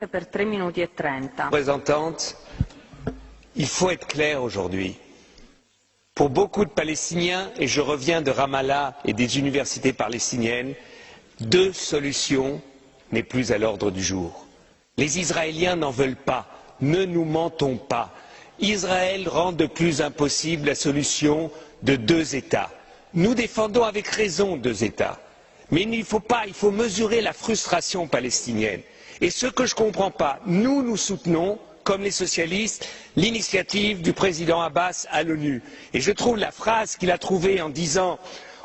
Représentante, il faut être clair aujourd'hui. Pour beaucoup de Palestiniens, et je reviens de Ramallah et des universités palestiniennes, deux solutions n'est plus à l'ordre du jour. Les Israéliens n'en veulent pas, ne nous mentons pas. Israël rend de plus impossible la solution de deux États. Nous défendons avec raison deux États. Mais il faut mesurer la frustration palestinienne. Et ce que je ne comprends pas, nous soutenons, comme les socialistes, l'initiative du président Abbas à l'ONU. Et je trouve la phrase qu'il a trouvée en disant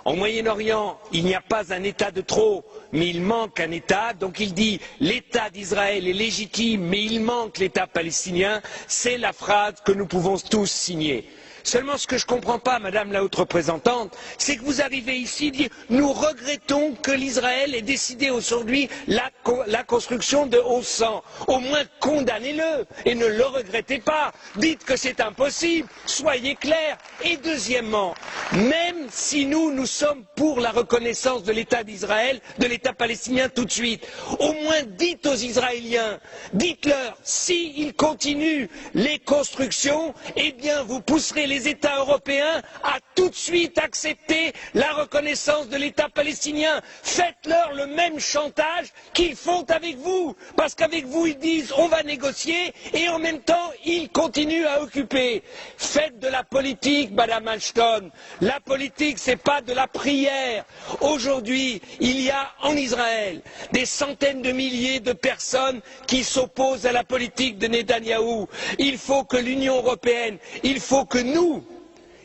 en Moyen-Orient, il n'y a pas un État de trop, mais il manque un État. Donc il dit l'État d'Israël est légitime, mais il manque l'État palestinien. C'est la phrase que nous pouvons tous signer. Seulement, ce que je ne comprends pas, Madame la Haute Représentante, c'est que vous arrivez ici et dites nous regrettons que l'Israël ait décidé aujourd'hui la construction de Ossan. Au moins condamnez-le et ne le regrettez pas. Dites que c'est impossible. Soyez clairs. Et deuxièmement, même si nous sommes pour la reconnaissance de l'État d'Israël, de l'État palestinien tout de suite, au moins dites aux Israéliens, dites-leur, s'ils continuent les constructions, eh bien vous pousserez les États européens à tout de suite accepter la reconnaissance de l'État palestinien. Faites-leur le même chantage qu'ils font avec vous. Parce qu'avec vous, ils disent on va négocier et en même temps, ils continuent à occuper. Faites de la politique, Madame Ashton. La politique, ce n'est pas de la prière. Aujourd'hui, il y a en Israël des centaines de milliers de personnes qui s'opposent à la politique de Netanyahou. Il faut que l'Union européenne, il faut que nous,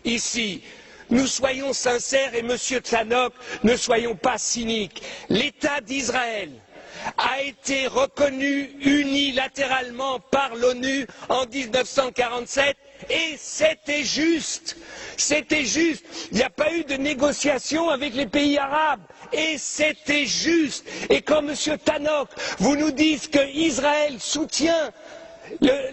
ici, nous soyons sincères et Monsieur Tannock, ne soyons pas cyniques. L'État d'Israël a été reconnu unilatéralement par l'ONU en 1947 et c'était juste. C'était juste. Il n'y a pas eu de négociation avec les pays arabes et c'était juste. Et quand Monsieur Tannock, vous nous dites qu'Israël soutient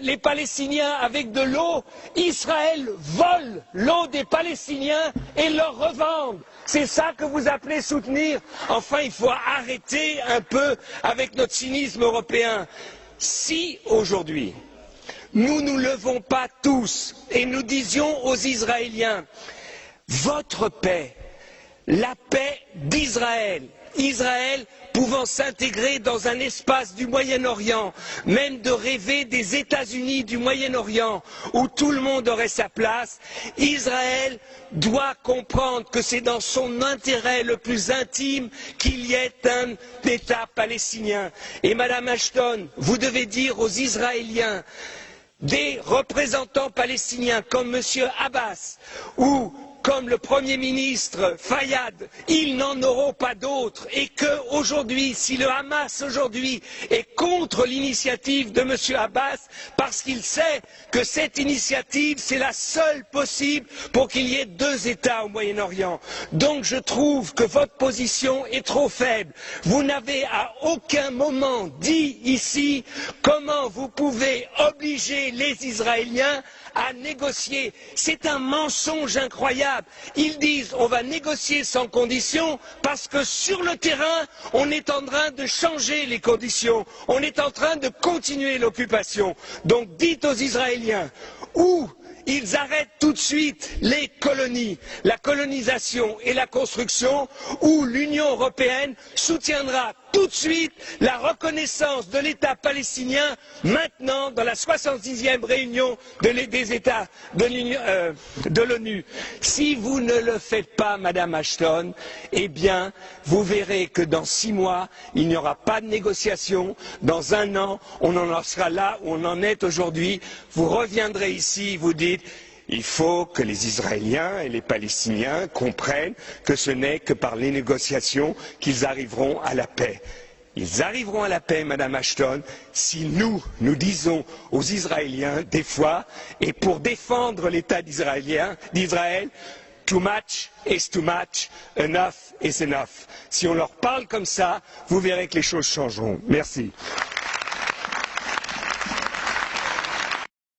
les Palestiniens avec de l'eau, Israël vole l'eau des Palestiniens et leur revend. C'est ça que vous appelez soutenir? Enfin, il faut arrêter un peu avec notre cynisme européen. Si aujourd'hui, nous nous levons pas tous et nous disions aux Israéliens, votre paix, la paix d'Israël, Israël pouvant s'intégrer dans un espace du Moyen-Orient, même de rêver des États-Unis du Moyen-Orient, où tout le monde aurait sa place, Israël doit comprendre que c'est dans son intérêt le plus intime qu'il y ait un État palestinien. Et Madame Ashton, vous devez dire aux Israéliens, des représentants palestiniens comme M. Abbas ou comme le Premier ministre Fayyad, ils n'en auront pas d'autres et qu'aujourd'hui, si le Hamas aujourd'hui est contre l'initiative de M. Abbas, parce qu'il sait que cette initiative, c'est la seule possible pour qu'il y ait deux États au Moyen-Orient. Donc je trouve que votre position est trop faible. Vous n'avez à aucun moment dit ici comment vous pouvez obliger les Israéliens à négocier. C'est un mensonge incroyable. Ils disent on va négocier sans conditions parce que sur le terrain, on est en train de changer les conditions. On est en train de continuer l'occupation. Donc dites aux Israéliens où ils arrêtent tout de suite les colonies, la colonisation et la construction, où l'Union européenne soutiendra tout de suite la reconnaissance de l'État palestinien maintenant dans la 66e réunion des États de l'ONU. Si vous ne le faites pas, Madame Ashton, eh bien, vous verrez que dans 6 mois, il n'y aura pas de négociation. Dans 1 an, on en sera là où on en est aujourd'hui. Vous reviendrez ici, vous dites il faut que les Israéliens et les Palestiniens comprennent que ce n'est que par les négociations qu'ils arriveront à la paix. Ils arriveront à la paix, Madame Ashton, si nous disons aux Israéliens, des fois, et pour défendre l'État d'Israël, too much is too much, enough is enough. Si on leur parle comme ça, vous verrez que les choses changeront. Merci.